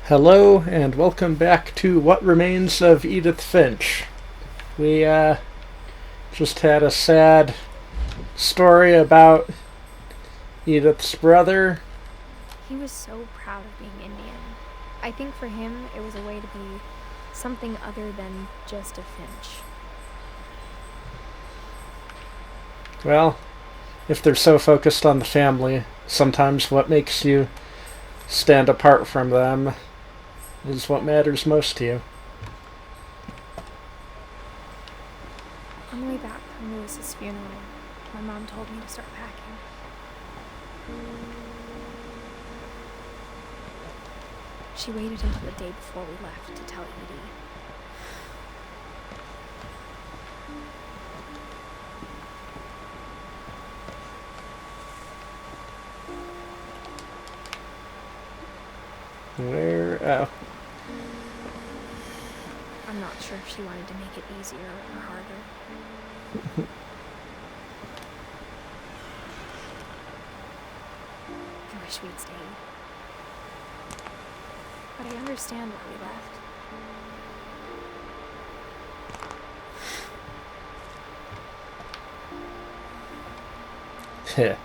Hello, and welcome back to What Remains of Edith Finch. We just had a sad story about Edith's brother. He was so proud of being Indian. I think for him, it was a way to be something other than just a Finch. Well, if they're so focused on the family, sometimes what makes you stand apart from them is what matters most to you. On the way back from Lewis's funeral, my mom told me to start packing. She waited until the day before we left to tell Edie. Where? Oh. I'm not sure if she wanted to make it easier or harder. I wish we'd stayed. But I understand why we left.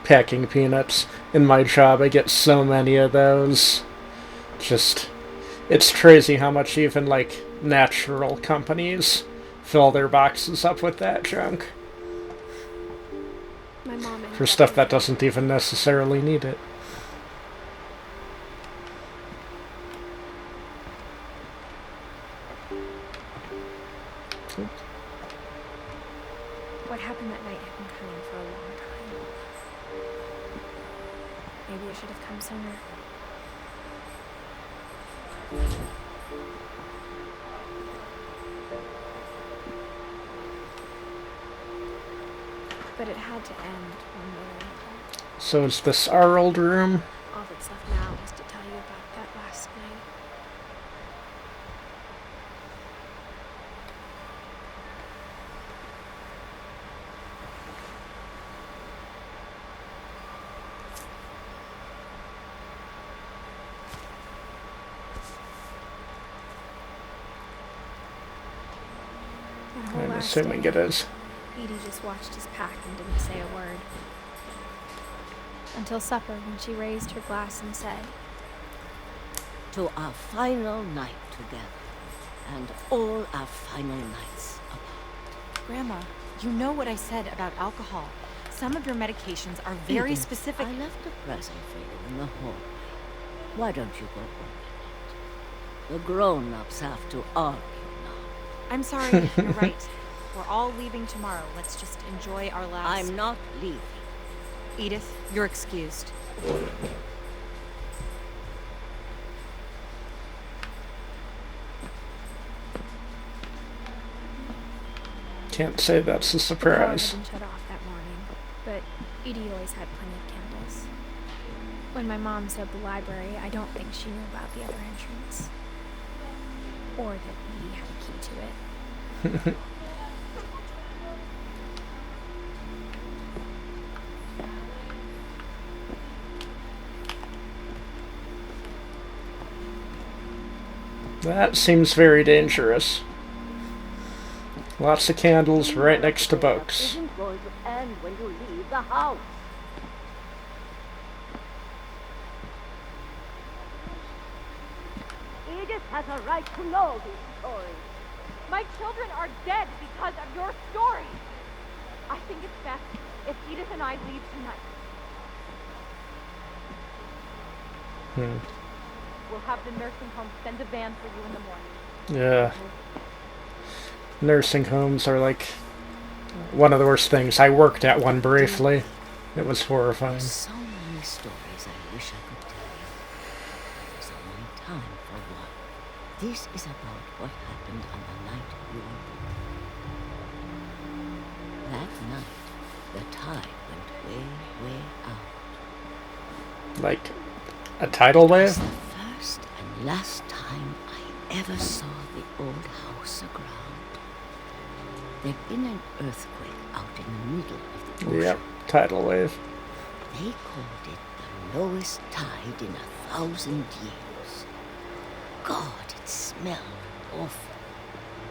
Packing peanuts. In my job, I get so many of those. Just, it's crazy how much even, natural companies fill their boxes up with that junk. My mom and For stuff that doesn't even necessarily need it. What happened that night had been coming for a long time. Maybe it should have come sooner. But it had to end one way or another. So is this our old room? All that's left now is to tell you about that last night. That whole I'm last assuming day, it is. Edie just watched us pack and didn't say a word. Until supper, when she raised her glass and said, "To our final night together, and all our final nights apart." Grandma, you know what I said about alcohol. Some of your medications are very Edith, specific. I left a present for you in the hallway. Why don't you go open it? The grown-ups have to argue now. I'm sorry, you're right. We're all leaving tomorrow. Let's just enjoy our last... I'm not leaving. Edith, you're excused. Can't say that's a the power had surprise. been shut off that morning, but Edie always had plenty of candles. When my mom said the library, I don't think she knew about the other entrance. Or that Edie had a key to it. That seems very dangerous. Lots of candles right next to books. Isn't going to end when you leave the house. Edith has a right to know these stories. My children are dead because of your story. I think it's best if Edith and I leave tonight. We'll have the nursing home send a van for you in the morning. Yeah. Nursing homes are one of the worst things. I worked at one briefly. It was horrifying. There's so many stories I wish I could tell you. There's only time for one. This is about what happened on the night you were born. That night, the tide went way, way out. Like a tidal It wave? was the first and last time I ever saw the old house aground. There'd been an earthquake out in the middle of the ocean. Yep, tidal wave. They called it the lowest tide in 1,000 years. God, it smelled awful.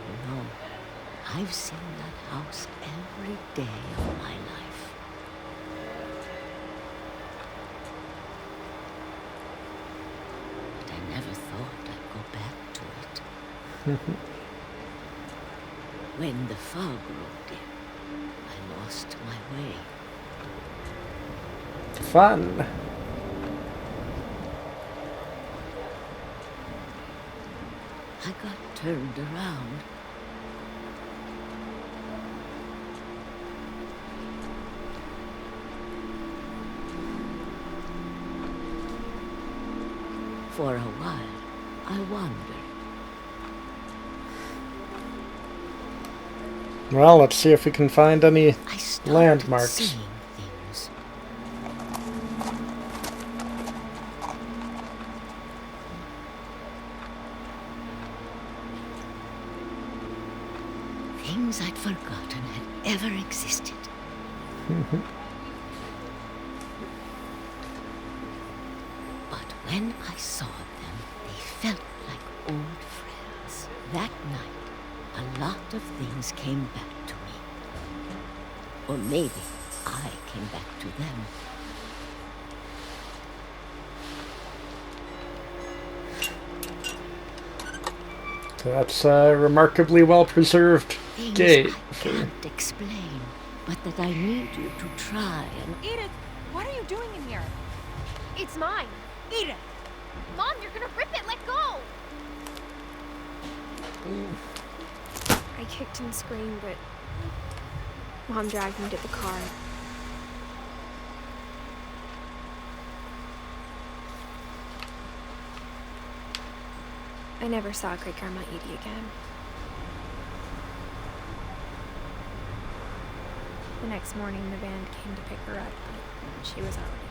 You know, I've seen that house every day of my life. But I never thought I'd go back to it. When the fog rolled in, I lost my way. Fun. I got turned around. For a while, I wandered. Well, let's see if we can find any I started landmarks. seeing things. Things I'd forgotten had ever existed. But when I saw them, they felt like old friends. That night, a lot of things came back to me. Or maybe I came back to them. That's a remarkably well-preserved Things gate. I can't explain, but that I need you to try and... Edith, what are you doing in here? It's mine. Edith! Mom, you're gonna rip it. Let go. I kicked and screamed, but Mom dragged me to the car. I never saw Great Grandma Edie again. The next morning, the band came to pick her up, but she was already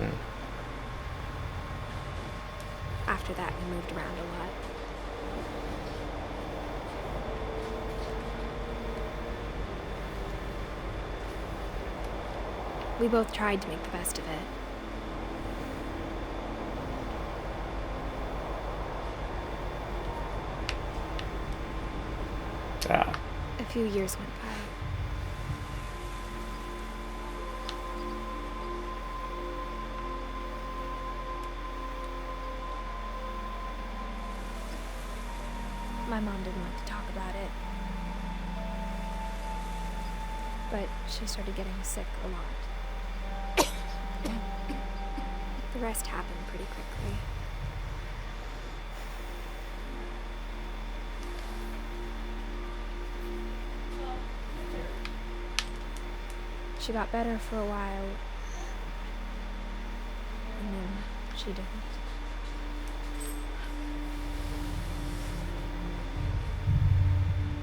gone. After that, we moved around a lot. We both tried to make the best of it. Ah. A few years went by. My mom didn't like to talk about it. But she started getting sick a lot. The rest happened pretty quickly. She got better for a while, and then she didn't.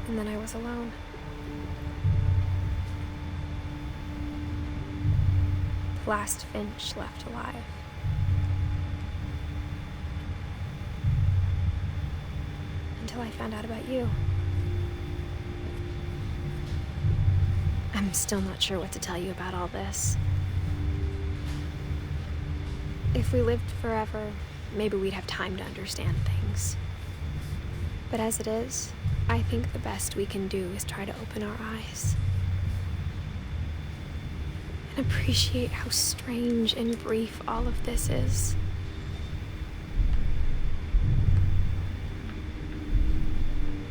And then I was alone. The last Finch left alive. Until I found out about you. I'm still not sure what to tell you about all this. If we lived forever, maybe we'd have time to understand things. But as it is, I think the best we can do is try to open our eyes. And appreciate how strange and brief all of this is.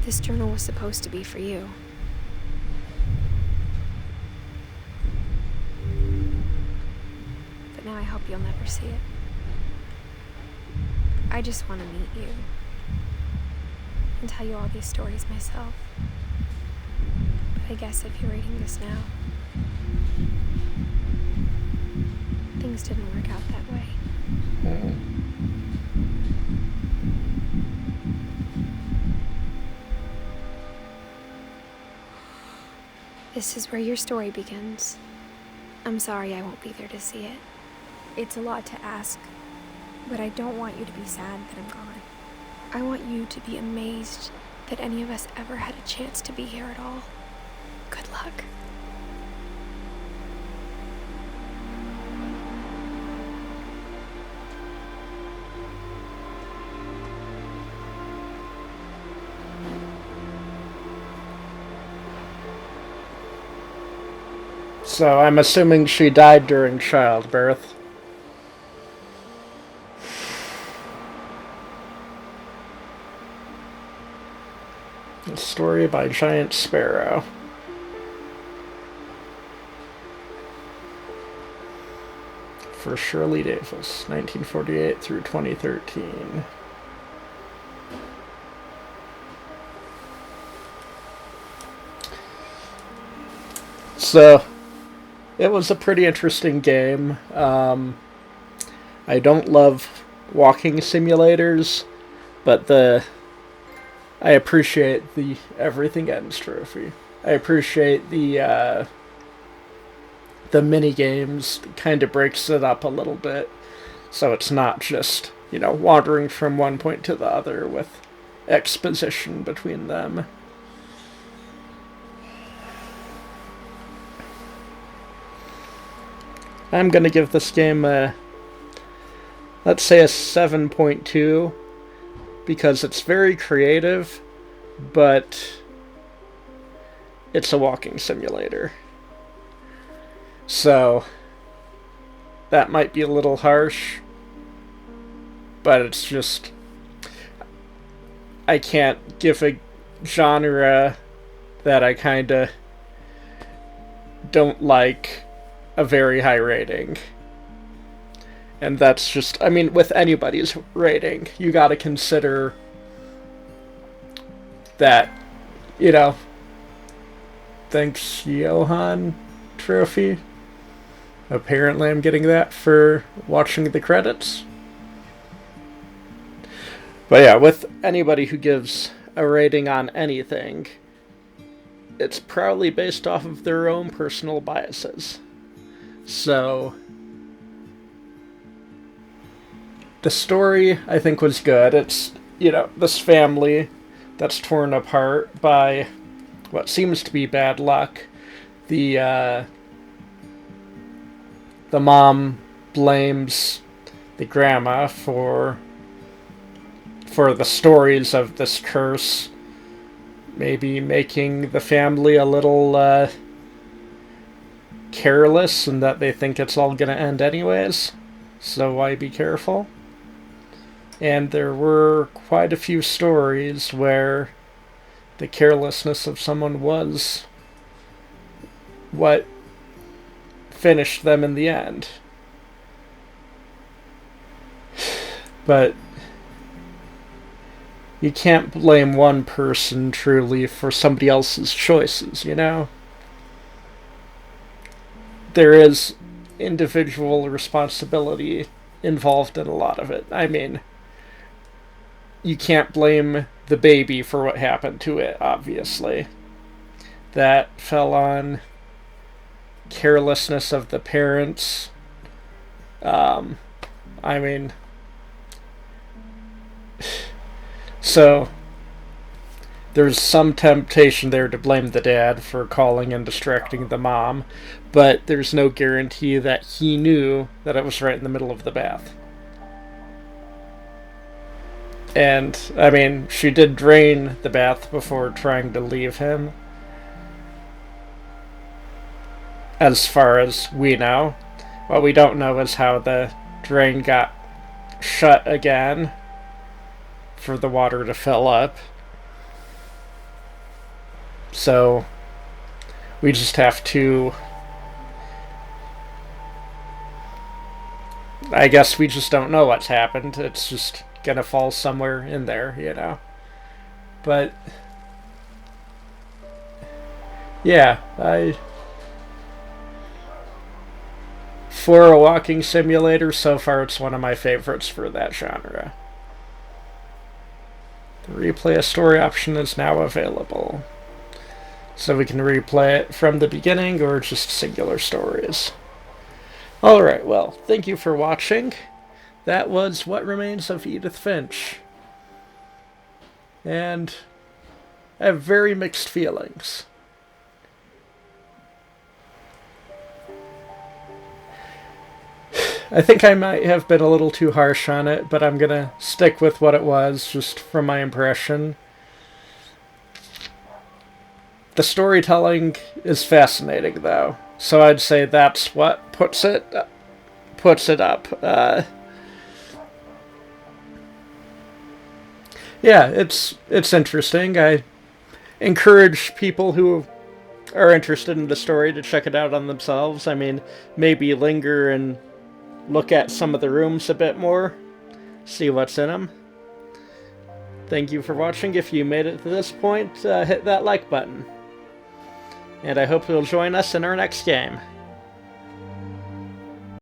This journal was supposed to be for you. But now I hope you'll never see it. I just want to meet you and tell you all these stories myself. But I guess if you're reading this now, things didn't work out that way. This is where your story begins. I'm sorry I won't be there to see it. It's a lot to ask, but I don't want you to be sad that I'm gone. I want you to be amazed that any of us ever had a chance to be here at all. Good luck. So I'm assuming she died during childbirth. A story by Giant Sparrow. For Shirley Davis, 1948 through 2013. So, it was a pretty interesting game. I don't love walking simulators, but I appreciate the Everything Ends trophy. I appreciate the mini games. Kind of breaks it up a little bit, so it's not just, wandering from one point to the other with exposition between them. I'm gonna give this game let's say a 7.2, because it's very creative, but it's a walking simulator. So, that might be a little harsh, but it's just, I can't give a genre that I kinda don't like a very high rating. And that's just, with anybody's rating, you gotta consider that, thanks Johan trophy. Apparently I'm getting that for watching the credits. But yeah, with anybody who gives a rating on anything, it's probably based off of their own personal biases. So, the story, I think, was good. It's, this family that's torn apart by what seems to be bad luck. The mom blames the grandma for the stories of this curse, maybe making the family a little careless, and that they think it's all gonna end anyways, so why be careful? And there were quite a few stories where the carelessness of someone was what finished them in the end. But you can't blame one person truly for somebody else's choices, There is individual responsibility involved in a lot of it. You can't blame the baby for what happened to it, obviously. That fell on carelessness of the parents. So there's some temptation there to blame the dad for calling and distracting the mom, but there's no guarantee that he knew that it was right in the middle of the bath. And, she did drain the bath before trying to leave him, as far as we know. What we don't know is how the drain got shut again for the water to fill up. So, we just have to... I guess we just don't know what's happened. It's just gonna fall somewhere in there, But... yeah, for a walking simulator, so far it's one of my favorites for that genre. The replay a story option is now available. So we can replay it from the beginning or just singular stories. Alright, well, thank you for watching. That was What Remains of Edith Finch. And I have very mixed feelings. I think I might have been a little too harsh on it, but I'm gonna stick with what it was, just from my impression. The storytelling is fascinating, though, So I'd say that's what puts it up. Yeah, it's interesting. I encourage people who are interested in the story to check it out on themselves. I mean, maybe linger and look at some of the rooms a bit more, see what's in them. Thank you for watching. If you made it to this point, hit that like button. And I hope you'll join us in our next game.